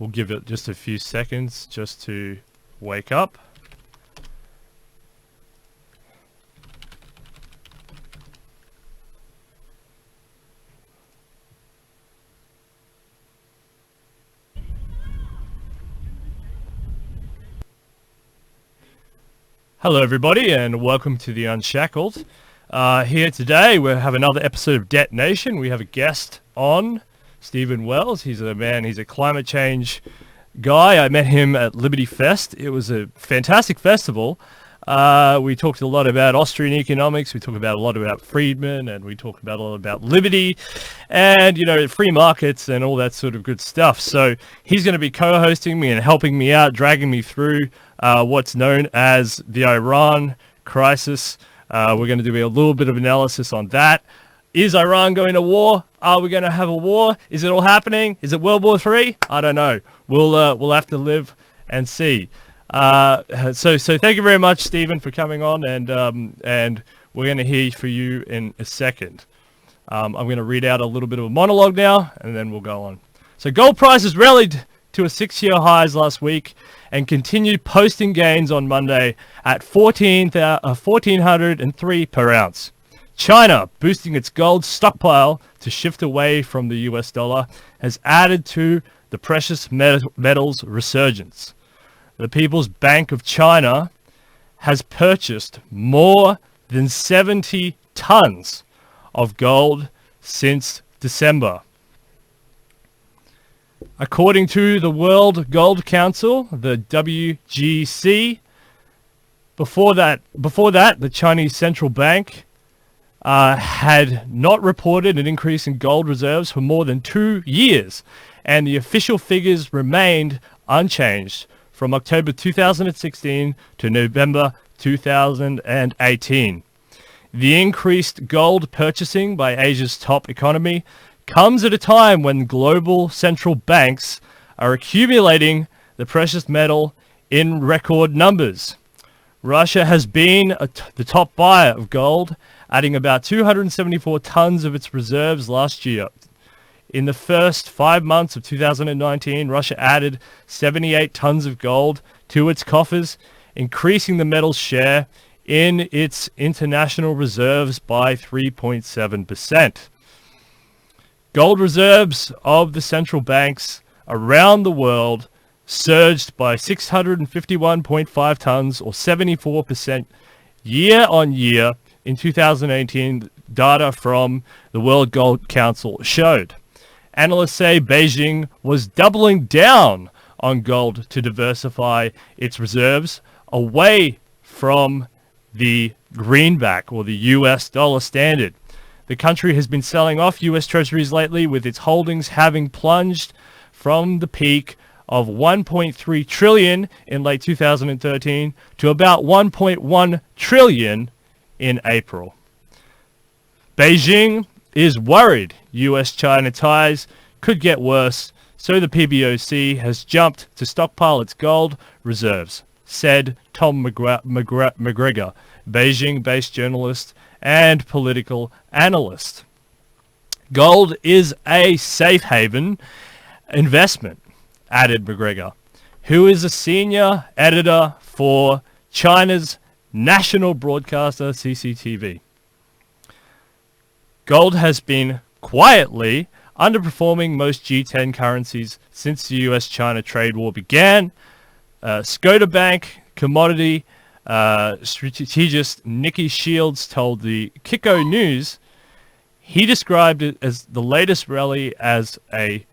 We'll give it just a few seconds just to wake up. Hello everybody and welcome to the Unshackled. Here today we have another episode of Debt Nation. We have a guest on, Stephen Wells. He's a climate change guy. I met him at Liberty Fest. It was a fantastic festival. We talked a lot about Austrian economics. We talked about a lot about Friedman, and we talked about a lot about liberty and, you know, free markets and all that sort of good stuff. So he's going to be co-hosting me and helping me out, dragging me through what's known as the Iran crisis. We're going to do a little bit of analysis on that. Is Iran going to war? Are we going to have a war? Is it all happening? Is it World War III? I don't know. We'll have to live and see. So thank you very much, Stephen, for coming on, and we're going to hear from you in a second. I'm going to read out a little bit of a monologue now, and then we'll go on. So gold prices rallied to a 6-year highs last week and continued posting gains on Monday at $1,403 per ounce. China, boosting its gold stockpile to shift away from the US dollar, has added to the precious metals resurgence. The People's Bank of China has purchased more than 70 tons of gold since December. According to the World Gold Council, the WGC, before that, the Chinese Central Bank had not reported an increase in gold reserves for more than 2 years, and the official figures remained unchanged from October 2016 to November 2018. The increased gold purchasing by Asia's top economy comes at a time when global central banks are accumulating the precious metal in record numbers. Russia has been the top buyer of gold, adding about 274 tons of its reserves last year. In the first 5 months of 2019, Russia added 78 tons of gold to its coffers, increasing the metal's share in its international reserves by 3.7%. Gold reserves of the central banks around the world surged by 651.5 tons, or 74% year on year in 2018, data from the World Gold Council showed. Analysts say Beijing was doubling down on gold to diversify its reserves away from the greenback, or the US dollar standard. The country has been selling off US treasuries lately, with its holdings having plunged from the peak of 1.3 trillion in late 2013 to about 1.1 trillion in April. Beijing is worried US-China ties could get worse, so the PBOC has jumped to stockpile its gold reserves, said Tom McGregor, Beijing-based journalist and political analyst. Gold is a safe haven investment, added McGregor, who is a senior editor for China's national broadcaster CCTV. Gold has been quietly underperforming most G10 currencies since the US-China trade war began. Scotiabank commodity strategist Nicky Shields told the Kiko News he described it as the latest rally as a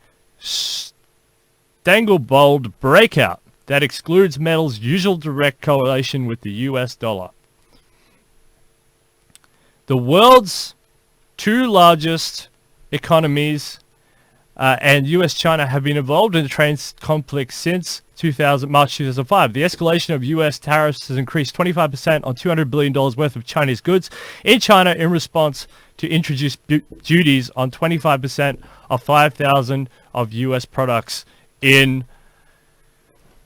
Stangle-bold breakout that excludes metal's usual direct correlation with the US dollar. The world's two largest economies and US-China have been involved in the trade conflict since March 2005. The escalation of US tariffs has increased 25% on $200 billion worth of Chinese goods in China in response to introduce duties on 25% of 5,000 of US products in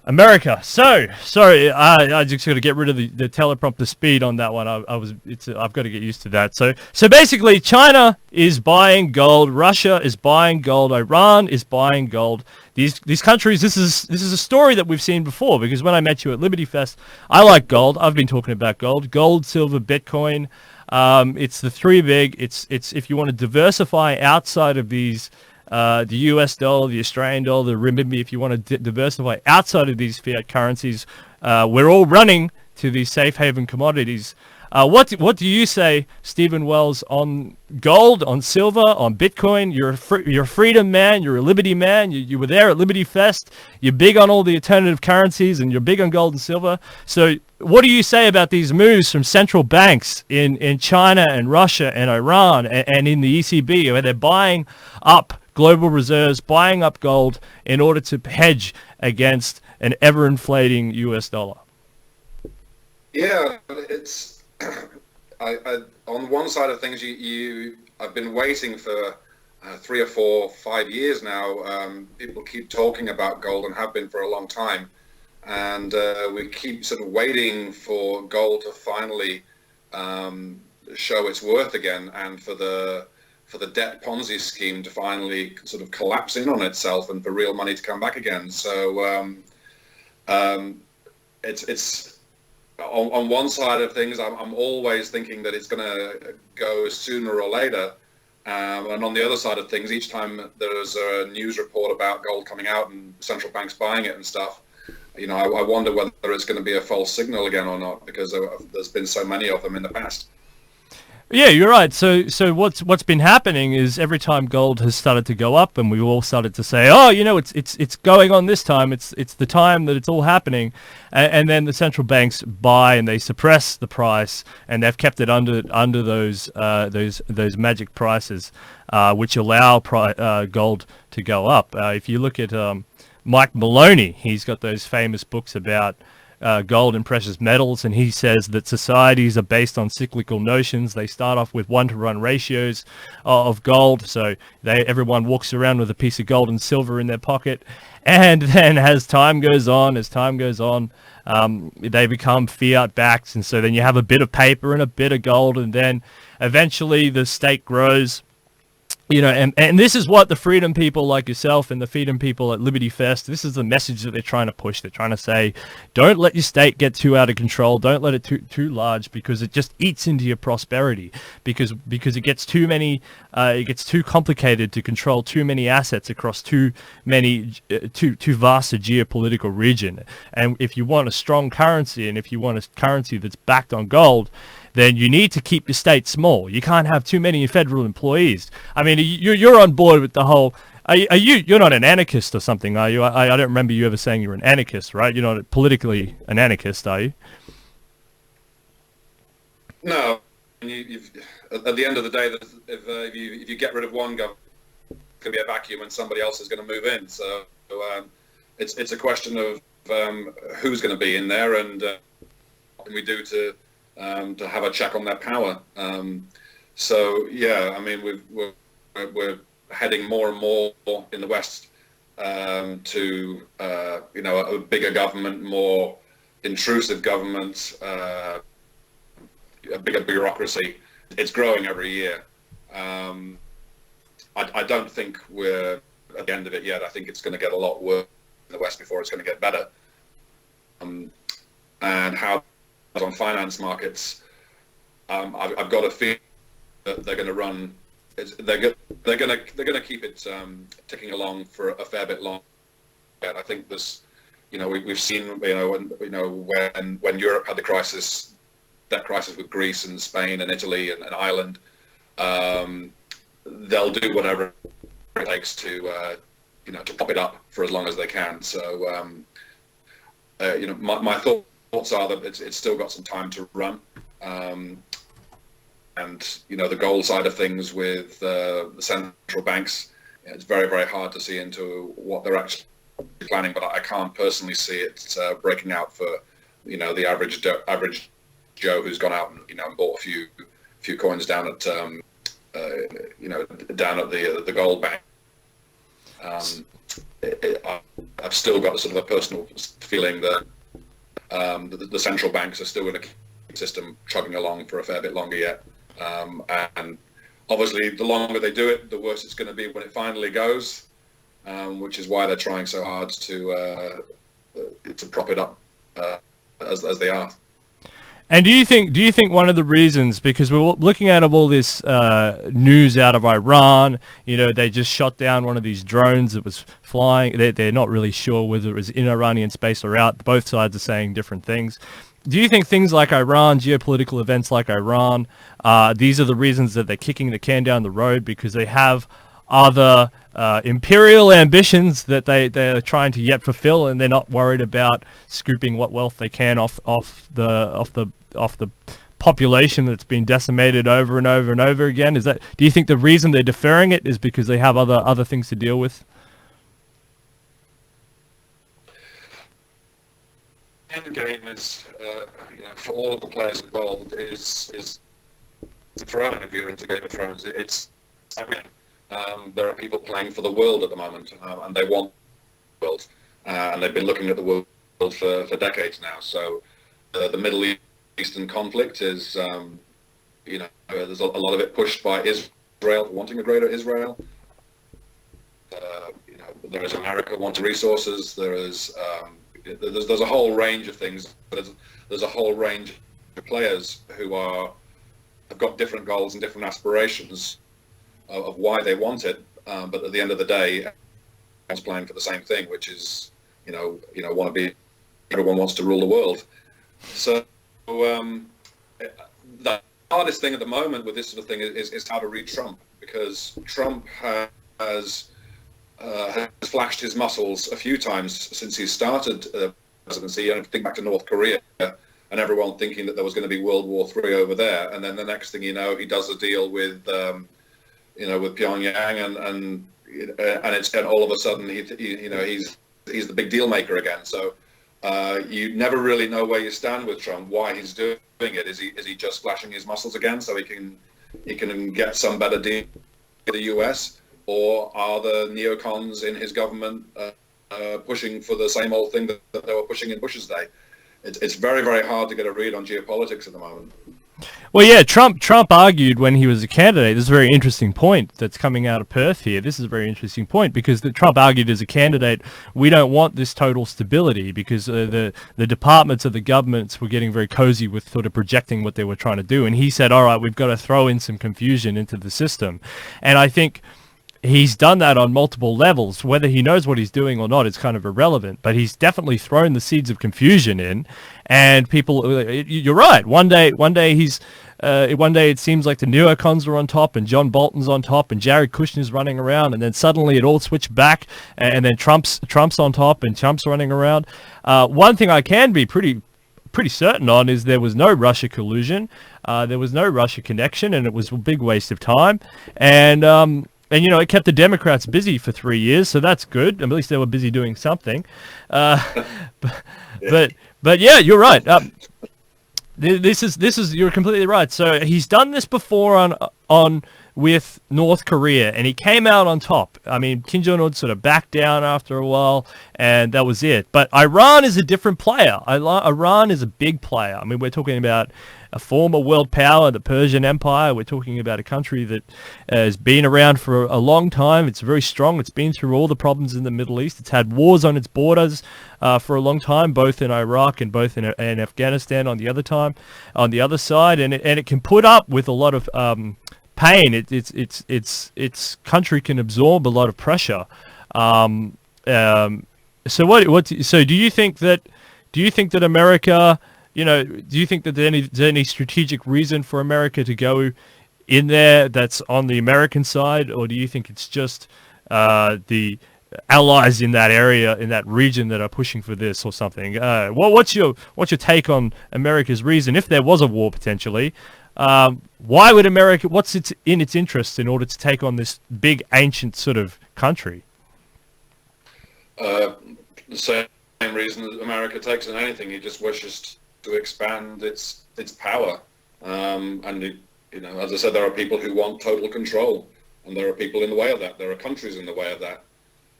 America. So sorry, I just got to get rid of the teleprompter speed on that one. I've got to get used to that. So basically, China is buying gold, Russia is buying gold, Iran is buying gold. These countries. This is a story that we've seen before, because when I met you at Liberty Fest, I like gold. I've been talking about gold, silver, Bitcoin. It's the three big. It's if you want to diversify outside of these. The US dollar, the Australian dollar, the renminbi, if you want to diversify outside of these fiat currencies, we're all running to these safe haven commodities. What do you say, Stephen Wells, on gold, on silver, on Bitcoin? You're a freedom man, you're a liberty man, you were there at Liberty Fest, you're big on all the alternative currencies, and you're big on gold and silver. So what do you say about these moves from central banks in China and Russia and Iran and in the ECB, where they're buying up global reserves, buying up gold in order to hedge against an ever-inflating US dollar? Yeah, it's on one side of things, I've been waiting for 3 or 4, 5 years now. People keep talking about gold and have been for a long time, and we keep sort of waiting for gold to finally show its worth again, and for the debt Ponzi scheme to finally sort of collapse in on itself, and for real money to come back again. So it's on one side of things, I'm always thinking that it's going to go sooner or later, and on the other side of things, each time there's a news report about gold coming out and central banks buying it and stuff, I wonder whether it's going to be a false signal again or not, because there's been so many of them in the past. Yeah, you're right. So what's been happening is every time gold has started to go up, and we've all started to say, oh, it's going on this time. It's the time that it's all happening, and then the central banks buy and they suppress the price, and they've kept it under those magic prices, which allow gold to go up. If you look at Mike Maloney, he's got those famous books about gold and precious metals, and he says that societies are based on cyclical notions. They start off with 1-to-1 ratios of gold, so everyone walks around with a piece of gold and silver in their pocket, and then as time goes on, they become fiat backed, and so then you have a bit of paper and a bit of gold, and then eventually the state grows. And this is what the freedom people like yourself and the freedom people at Liberty Fest, this is the message that they're trying to push. They're trying to say, don't let your state get too out of control. Don't let it too large, because it just eats into your prosperity, because it gets too many, it gets too complicated to control too many assets across too vast a geopolitical region. And if you want a strong currency, and if you want a currency that's backed on gold, then you need to keep your state small. You can't have too many federal employees. I mean, you're on board with the whole. You're not an anarchist or something, are you? I don't remember you ever saying you're an anarchist, right? You're not politically an anarchist, are you? No. At the end of the day, if you get rid of one government, it's going to be a vacuum, and somebody else is going to move in. So it's a question of who's going to be in there, and what can we do to have a check on their power. So yeah, I mean, we're heading more and more in the West to a bigger government, more intrusive government, a bigger bureaucracy. It's growing every year. I don't think we're at the end of it yet. I think it's going to get a lot worse in the West before it's going to get better. And how on finance markets, I've got a feeling that they're going to run. They're going to keep it ticking along for a fair bit longer. And I think this, we've seen, when Europe had that crisis with Greece and Spain and Italy and Ireland, they'll do whatever it takes to pop it up for as long as they can. So, my thoughts are that it's still got some time to run, and the gold side of things with the central banks, it's very, very hard to see into what they're actually planning. But I can't personally see it breaking out for the average Joe who's gone out and bought a few coins down at down at the gold bank. I've still got sort of a personal feeling that the central banks are still going to keep the system chugging along for a fair bit longer yet. And obviously, the longer they do it, the worse it's going to be when it finally goes, which is why they're trying so hard to prop it up as they are. And do you think one of the reasons, because we're looking at all this news out of Iran, they just shot down one of these drones that was flying. They're not really sure whether it was in Iranian space or out. Both sides are saying different things. Do you think things like Iran, geopolitical events like Iran, these are the reasons that they're kicking the can down the road, because they have other imperial ambitions that they're trying to yet fulfill, and they're not worried about scooping what wealth they can off the population that's been decimated over and over and over again? Do you think the reason they're deferring it is because they have other things to deal with? End game is, for all of the players involved, is the throne. If you're into Game of Thrones, there are people playing for the world at the moment, and they want the world, and they've been looking at the world for decades now. So the Middle Eastern conflict is, there's a lot of it pushed by Israel wanting a greater Israel. There is America wanting resources. There's a whole range of things. There's a whole range of players who have got different goals and different aspirations of why they want it, but at the end of the day, everyone's playing for the same thing, which is, everyone wants to rule the world. So the hardest thing at the moment with this sort of thing is how to read Trump, because Trump has flashed his muscles a few times since he started presidency. And think back to North Korea, and everyone thinking that there was going to be World War III over there, and then the next thing you know, he does a deal with with Pyongyang, and it's all of a sudden he's the big deal maker again. So you never really know where you stand with Trump. Why he's doing it? Is he just flashing his muscles again so he can get some better deal with the US, or are the neocons in his government pushing for the same old thing that they were pushing in Bush's day? It's very, very hard to get a read on geopolitics at the moment. Well, yeah, Trump argued when he was a candidate. This is a very interesting point that's coming out of Perth here. This is a very interesting point, because Trump argued as a candidate, we don't want this total stability, because the departments of the governments were getting very cozy with sort of projecting what they were trying to do. And he said, all right, we've got to throw in some confusion into the system. And I think he's done that on multiple levels. Whether he knows what he's doing or not is kind of irrelevant, but he's definitely thrown the seeds of confusion in, and people, you're right, one day it seems like the neocons are on top and John Bolton's on top and Jared Kushner's running around, and then suddenly it all switched back, and then Trump's on top and Trump's running around. One thing I can be pretty certain on is there was no Russia collusion, there was no Russia connection, and it was a big waste of time. And it kept the Democrats busy for 3 years, so that's good. At least they were busy doing something. But yeah, you're right. This is you're completely right. So he's done this before on with North Korea, and he came out on top. I mean, Kim Jong-un sort of backed down after a while, and that was it. But Iran is a different player. Iran is a big player. I mean, we're talking about a former world power, the Persian Empire. We're talking about a country that has been around for a long time. It's very strong. It's been through all the problems in the Middle East. It's had wars on its borders for a long time, both in Iraq and both in Afghanistan on the other side, and it can put up with a lot of pain. Its country can absorb a lot of pressure. So do you think that America, do you think that there's any strategic reason for America to go in there that's on the American side, or do you think it's just the allies in that area, in that region, that are pushing for this or something? What's your take on America's reason, if there was a war potentially? Why would America? What's in its interest in order to take on this big ancient sort of country? The same reason that America takes on anything. He just wishes to expand its power, and as I said, there are people who want total control, and there are people in the way of that. There are countries in the way of that.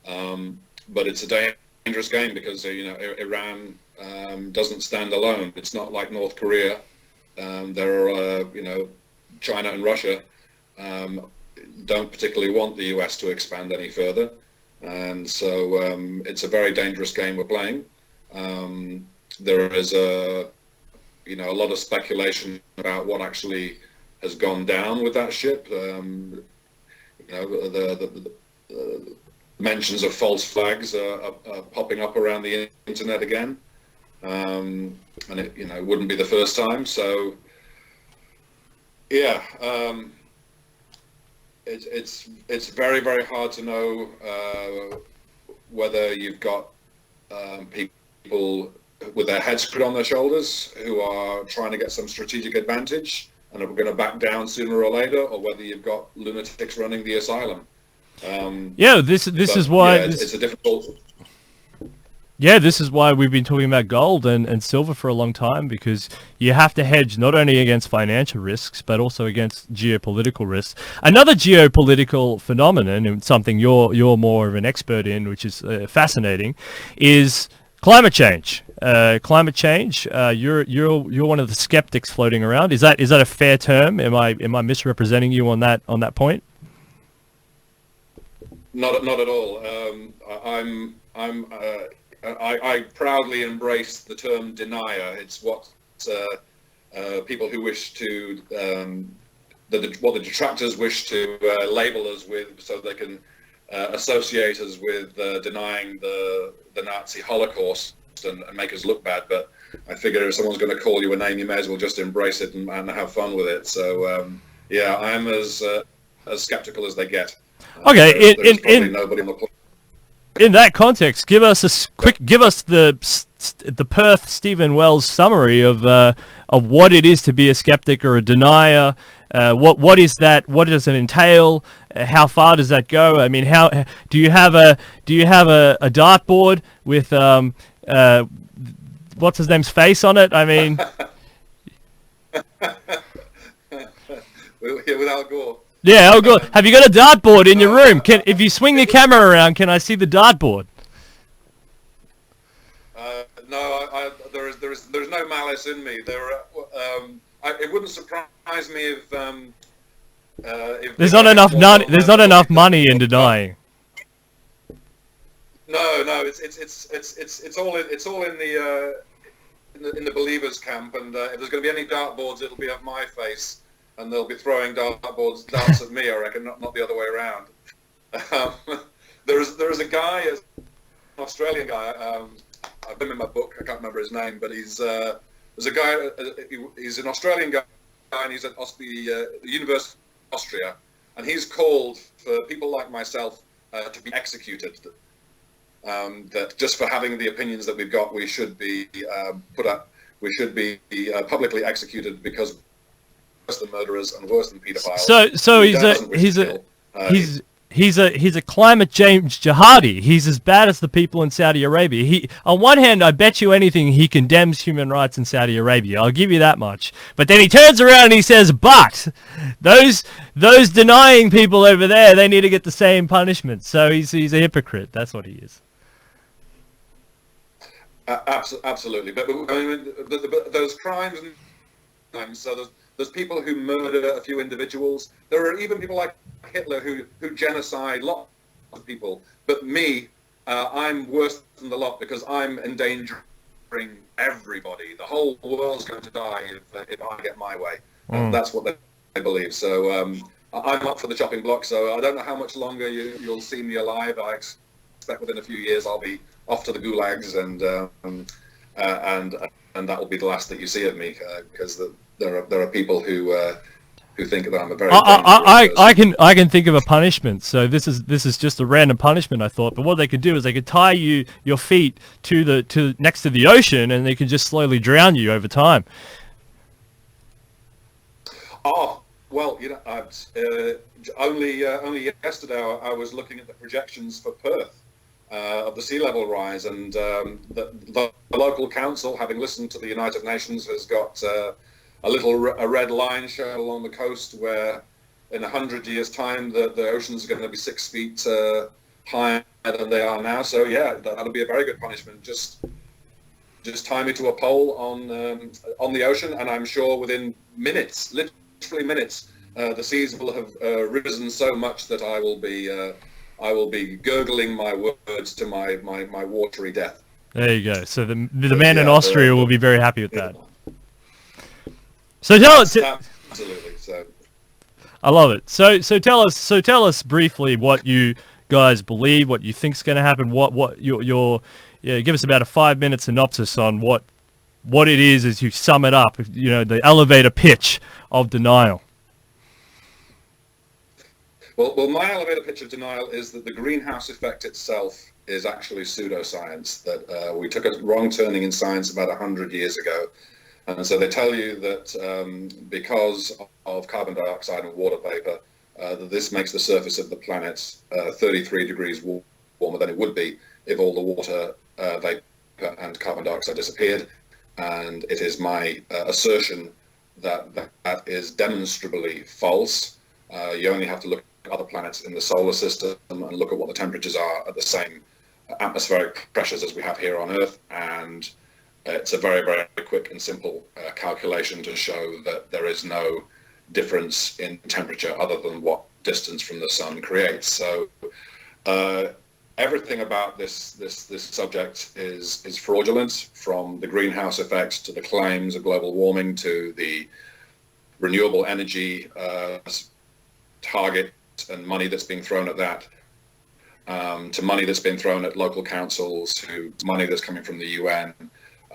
But it's a dangerous game because Iran doesn't stand alone. It's not like North Korea. There are China and Russia don't particularly want the US to expand any further, and so it's a very dangerous game we're playing. There is a lot of speculation about what actually has gone down with that ship. The mentions of false flags are popping up around the internet again, and it wouldn't be the first time. So yeah, it's very, very hard to know whether you've got people with their heads put on their shoulders who are trying to get some strategic advantage and are going to back down sooner or later, or whether you've got lunatics running the asylum. This is why it's a difficult. Yeah, this is why we've been talking about gold and silver for a long time, because you have to hedge not only against financial risks, but also against geopolitical risks. Another geopolitical phenomenon, and something you're more of an expert in, which is fascinating, is climate change. Climate change. You're one of the skeptics floating around. Is that a fair term? Am I misrepresenting you on that point? Not at all. I proudly embrace the term denier. It's what people who wish to, what the detractors wish to label us with, so they can associate us with denying the Nazi Holocaust and make us look bad. But I figure if someone's going to call you a name, you may as well just embrace it and have fun with it. So yeah, I'm as skeptical as they get. Okay, there's probably nobody on the planet. In that context, give us the Perth Stephen Wells summary of what it is to be a skeptic or a denier. What is that? What does it entail? How far does that go? I mean, how do you have a dartboard with what's his name's face on it? I mean, with Al Gore. Yeah, oh good. Have you got a dartboard in your room? If you swing the camera around, can I see the dartboard? No, there's no malice in me. It wouldn't surprise me if there's not enough money in denying. No, it's all in the believers camp, and if there's going to be any dartboards, it'll be of my face. And they'll be throwing darts at me, I reckon, not the other way around. There is a guy, an Australian guy. I've been in my book. I can't remember his name, but there's a guy. He's an Australian guy, and he's at the University of Austria, and he's called for people like myself to be executed. That just for having the opinions that we've got, we should be put up. We should be publicly executed because. Worse than murderers and worse than pedophiles. So he's a climate change jihadi. He's as bad as the people in Saudi Arabia. On one hand, I bet you anything he condemns human rights in Saudi Arabia. I'll give you that much. But then he turns around and he says, "But those denying people over there, they need to get the same punishment." So he's a hypocrite. That's what he is. Absolutely, but I mean, those crimes and so there's people who murder a few individuals. There are even people like Hitler who genocide lots of people. But me, I'm worse than the lot because I'm endangering everybody. The whole world's going to die if I get my way. That's what they believe. So I'm up for the chopping block. So I don't know how much longer you'll see me alive. I expect within a few years I'll be off to the gulags, and that will be the last that you see of me because there are people who think that I'm a very I can think of a punishment. So this is just a random punishment, I thought. But what they could do is they could tie your feet to next to the ocean, and they could just slowly drown you over time. Oh well, only yesterday I was looking at the projections for Perth of the sea level rise, and the local council, having listened to the United Nations, has got a red line shown along the coast where in 100 years' time the ocean's going to be 6 feet higher than they are now. So yeah, that'll be a very good punishment. Just tie me to a pole on the ocean, and I'm sure within minutes, literally minutes, the seas will have risen so much that I will be gurgling my words to my watery death. There you go. So the man in Austria will be very happy with that. So absolutely. So I love it. So tell us briefly what you guys believe, what you think's going to happen, what your give us about a 5-minute synopsis on what it is as you sum it up, the elevator pitch of denial. Well, my elevator pitch of denial is that the greenhouse effect itself is actually pseudoscience, that we took a wrong turning in science about 100 years ago. And so they tell you that because of carbon dioxide and water vapor, that this makes the surface of the planet 33 degrees warmer than it would be if all the water, vapor and carbon dioxide disappeared. And it is my assertion that is demonstrably false. You only have to look at other planets in the solar system and look at what the temperatures are at the same atmospheric pressures as we have here on Earth, and it's a very, very quick and simple calculation to show that there is no difference in temperature other than what distance from the sun creates. So everything about this subject is fraudulent, from the greenhouse effect to the claims of global warming to the renewable energy target and money that's being thrown at that, to money that's been thrown at local councils, to money that's coming from the UN.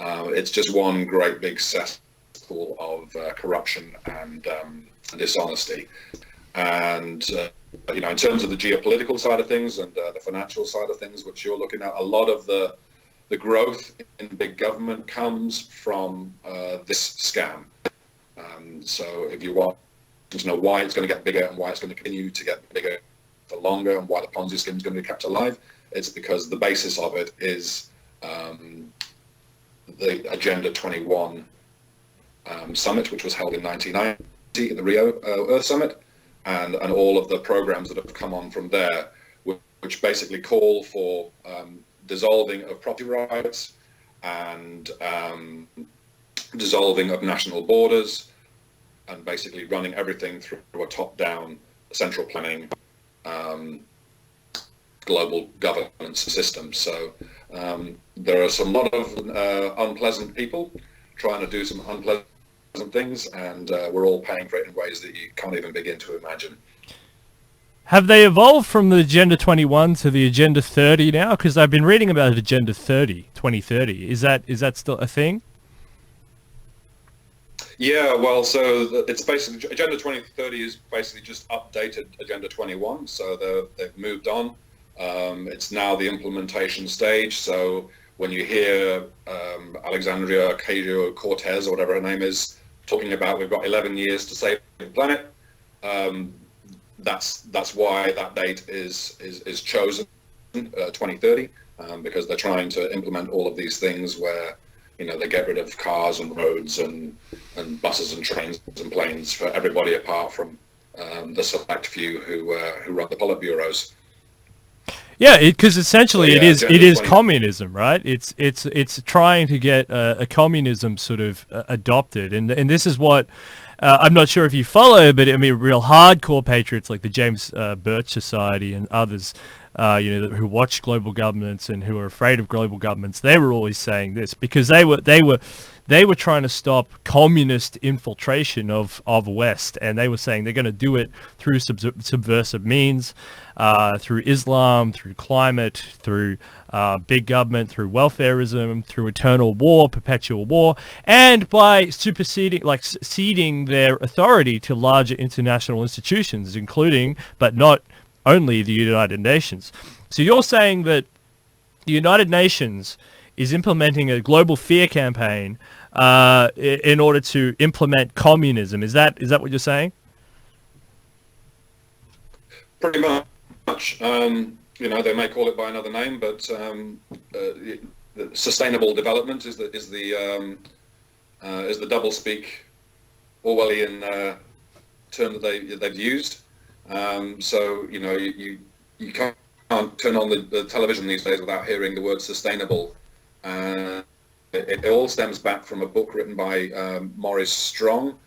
It's just one great big cesspool of corruption and dishonesty. And in terms of the geopolitical side of things and the financial side of things, which you're looking at, a lot of the growth in big government comes from this scam. So if you want to know why it's going to get bigger and why it's going to continue to get bigger for longer and why the Ponzi scheme is going to be kept alive, it's because the basis of it is the Agenda 21 summit, which was held in 1990 at the Rio Earth Summit, and all of the programs that have come on from there, which basically call for dissolving of property rights and dissolving of national borders, and basically running everything through a top-down central planning global governance system. So there are some lot of unpleasant people trying to do some unpleasant things, and we're all paying for it in ways that you can't even begin to imagine. Have they evolved from the Agenda 21 to the Agenda 30 now? Because I've been reading about Agenda 2030. Is that still a thing? Yeah, well, so it's basically, Agenda 2030 is basically just updated Agenda 21, so they've moved on. It's now the implementation stage, so when you hear Alexandria Ocasio-Cortez, or whatever her name is, talking about we've got 11 years to save the planet, that's why that date is chosen, 2030, because they're trying to implement all of these things where they get rid of cars and roads and buses and trains and planes for everybody apart from the select few who run the politburos. Yeah, because essentially it is communism, right? It's trying to get a communism sort of adopted, and this is what I'm not sure if you follow, but I mean real hardcore patriots like the James Birch Society and others, who watch global governments and who are afraid of global governments. They were always saying this because they were trying to stop communist infiltration of West, and they were saying they're going to do it through subversive means, through Islam, through climate, through big government, through welfarism, through eternal war, perpetual war, and by ceding their authority to larger international institutions, including, but not only, the United Nations. So you're saying that the United Nations is implementing a global fear campaign in order to implement communism. Is that what you're saying? Pretty much. They may call it by another name, but sustainable development is the doublespeak Orwellian term that they've used. So you can't can't turn on the television these days without hearing the word sustainable. It all stems back from a book written by Maurice Strong,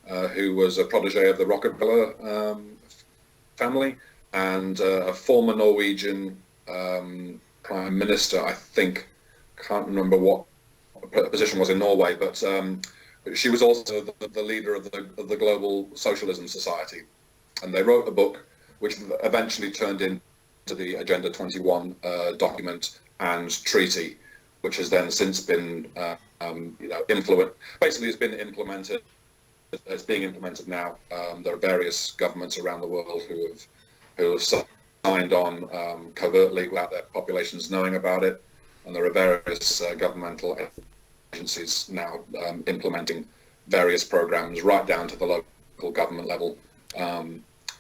who was a protege of the Rockefeller family, and a former Norwegian prime minister, I think, can't remember what position was in Norway, but she was also the leader of the Global Socialism Society. And they wrote a book which eventually turned into the Agenda 21 document and treaty, which has then since been basically it's been implemented. It's being implemented now. There are various governments around the world who have signed on covertly without their populations knowing about it, and there are various governmental agencies now implementing various programs right down to the local government level,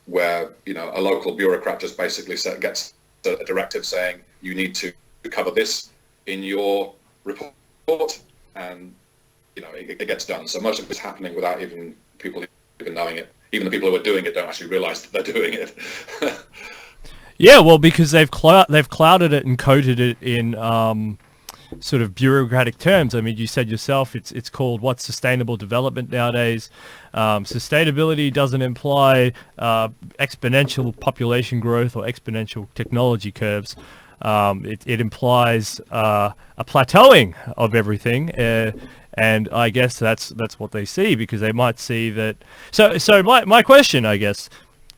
where a local bureaucrat just basically gets a directive saying you need to cover this in your report, and it gets done. So much of it's happening without even people even knowing it. Even the people who are doing it don't actually realize that they're doing it. Yeah, well, because they've clouded it and coded it in sort of bureaucratic terms. I mean, you said yourself, it's called what's sustainable development nowadays. Sustainability doesn't imply exponential population growth or exponential technology curves. It implies a plateauing of everything, and I guess that's what they see, because they might see that. So my question, I guess,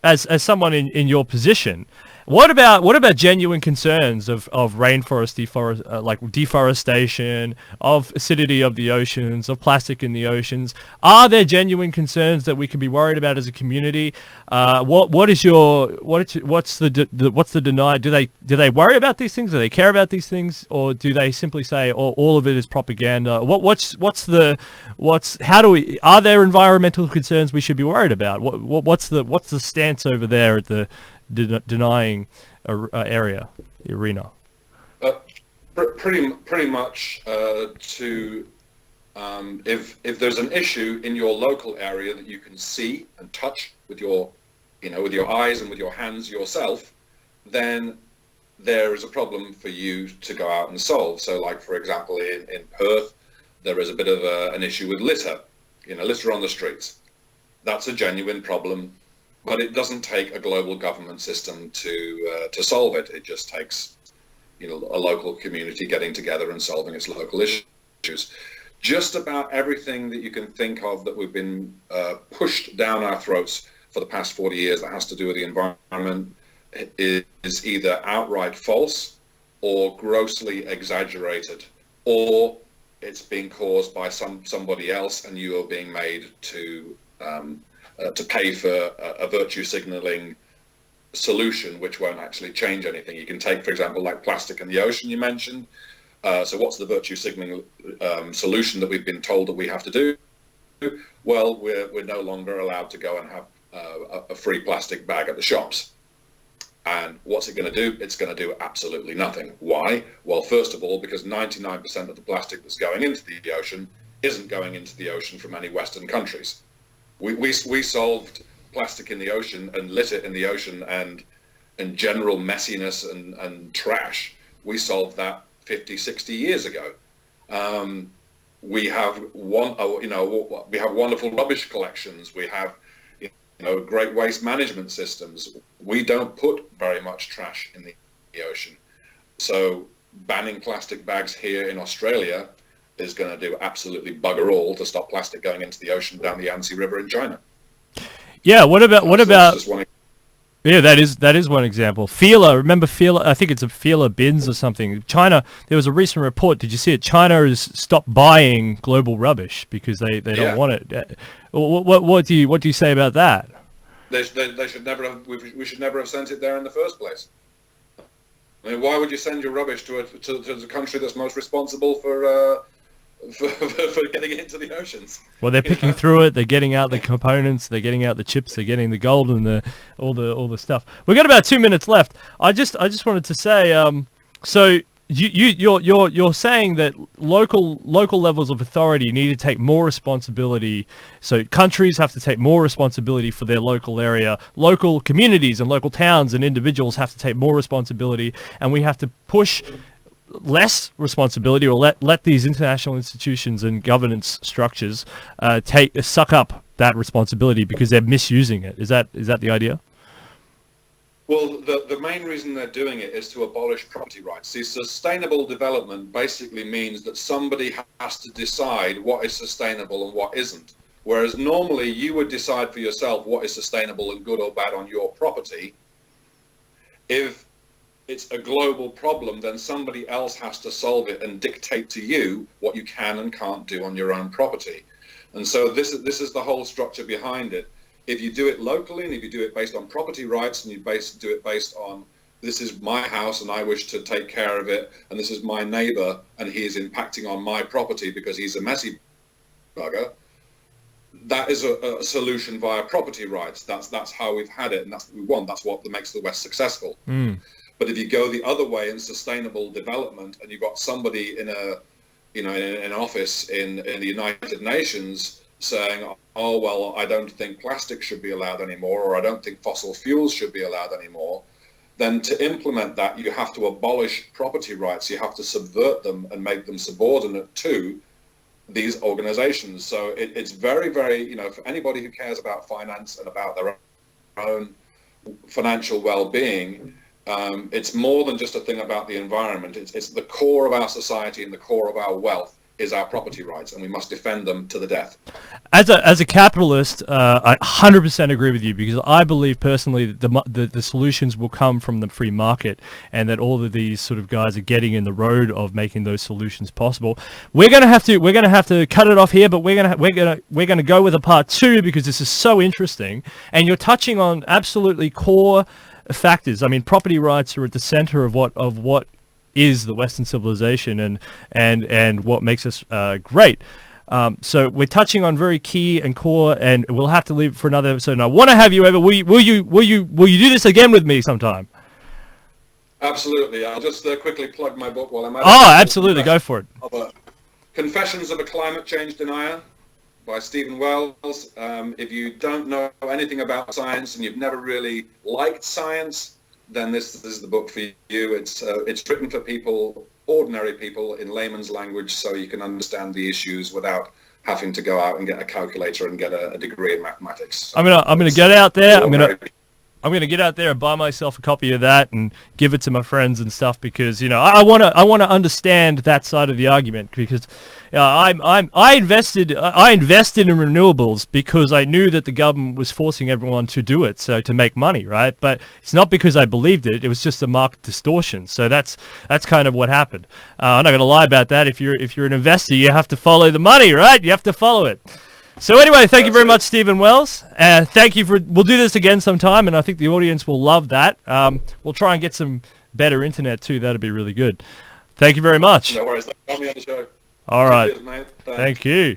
as someone in your position, what about genuine concerns of rainforest deforestation, of acidity of the oceans, of plastic in the oceans? Are there genuine concerns that we can be worried about as a community? What's the deny? Do they worry about these things? Do they care about these things, or do they simply say all of it is propaganda? Are there environmental concerns we should be worried about? What's the stance over there at the denying arena? Pretty much if there's an issue in your local area that you can see and touch with your eyes and with your hands yourself, then there is a problem for you to go out and solve. So, like, for example, in Perth, there is a bit of an issue with litter on the streets. That's a genuine problem. But it doesn't take a global government system to solve it. It just takes, a local community getting together and solving its local issues. Just about everything that you can think of that we've been pushed down our throats for the past 40 years that has to do with the environment is either outright false or grossly exaggerated, or it's being caused by somebody else, and you are being made to pay for a virtue signaling solution which won't actually change anything. You can take, for example, like plastic in the ocean you mentioned. So what's the virtue signaling solution that we've been told that we have to do? Well, we're no longer allowed to go and have a free plastic bag at the shops. And what's it going to do? It's going to do absolutely nothing. Why? Well, first of all, because 99% of the plastic that's going into the ocean isn't going into the ocean from any Western countries. We solved plastic in the ocean and litter in the ocean and general messiness and trash. We solved that 50, 60 years ago. We have we have wonderful rubbish collections. We have great waste management systems. We don't put very much trash in the ocean. So banning plastic bags here in Australia is going to do absolutely bugger all to stop plastic going into the ocean down the Yangtze River in China. Yeah, what about yeah, that is one example. Fila, remember Fila? I think it's a Fila bins or something. China, there was a recent report. Did you see it? China has stopped buying global rubbish because they don't want it. What do you say about that? They should never have. We should never have sent it there in the first place. I mean, why would you send your rubbish to the country that's most responsible for getting it into the oceans? Well, they're picking through it. They're getting out the components. They're getting out the chips. They're getting the gold and all the stuff. We've got about 2 minutes left. I just wanted to say, so you're saying that local levels of authority need to take more responsibility. So countries have to take more responsibility for their local area. Local communities and local towns and individuals have to take more responsibility, and we have to push less responsibility, or let these international institutions and governance structures suck up that responsibility because they're misusing it. Is that the idea? Well, the main reason they're doing it is to abolish property rights. See, sustainable development basically means that somebody has to decide what is sustainable and what isn't. Whereas normally you would decide for yourself what is sustainable and good or bad on your property. If it's a global problem, then somebody else has to solve it and dictate to you what you can and can't do on your own property. And so this is the whole structure behind it. If you do it locally, and if you do it based on property rights, and you do it based on, this is my house and I wish to take care of it, and this is my neighbor and he is impacting on my property because he's a messy bugger, that is a solution via property rights. That's how we've had it, and that's what we want. That's what makes the West successful. But if you go the other way in sustainable development, and you've got somebody in an office in the United Nations saying, oh, well, I don't think plastic should be allowed anymore, or I don't think fossil fuels should be allowed anymore, then to implement that, you have to abolish property rights. You have to subvert them and make them subordinate to these organizations. So it's very, very, for anybody who cares about finance and about their own financial well-being, it's more than just a thing about the environment. It's the core of our society, and the core of our wealth is our property rights, and we must defend them to the death. As a capitalist, I 100% agree with you, because I believe personally that the solutions will come from the free market, and that all of these sort of guys are getting in the road of making those solutions possible. We're gonna have to cut it off here, but we're gonna go with a part 2, because this is so interesting, and you're touching on absolutely core factors. I mean, property rights are at the center of what is the Western civilization and what makes us great. So we're touching on very key and core, and we'll have to leave it for another episode. And I want to have you over. Will you do this again with me sometime? Absolutely. I'll just quickly plug my book while I'm at it. Oh, absolutely. Go for it. Confessions of a Climate Change Denier by Stephen Wells. If you don't know anything about science and you've never really liked science, then this is the book for you. It's written for people, ordinary people, in layman's language, so you can understand the issues without having to go out and get a calculator and get a degree in mathematics. I'm gonna get out there. I'm gonna get out there and buy myself a copy of that and give it to my friends and stuff, because I wanna understand that side of the argument, because I invested in renewables because I knew that the government was forcing everyone to do it, so to make money, right? But it's not because I believed it. It was just a market distortion. So that's kind of what happened. I'm not gonna lie about that. If you're an investor, you have to follow the money, right? You have to follow it. So anyway, thank you very much, Stephen Wells. Thank you we'll do this again sometime, and I think the audience will love that. We'll try and get some better internet too. That'd be really good. Thank you very much. No worries. Call me on the show. All right. Cheers, mate. Thank you.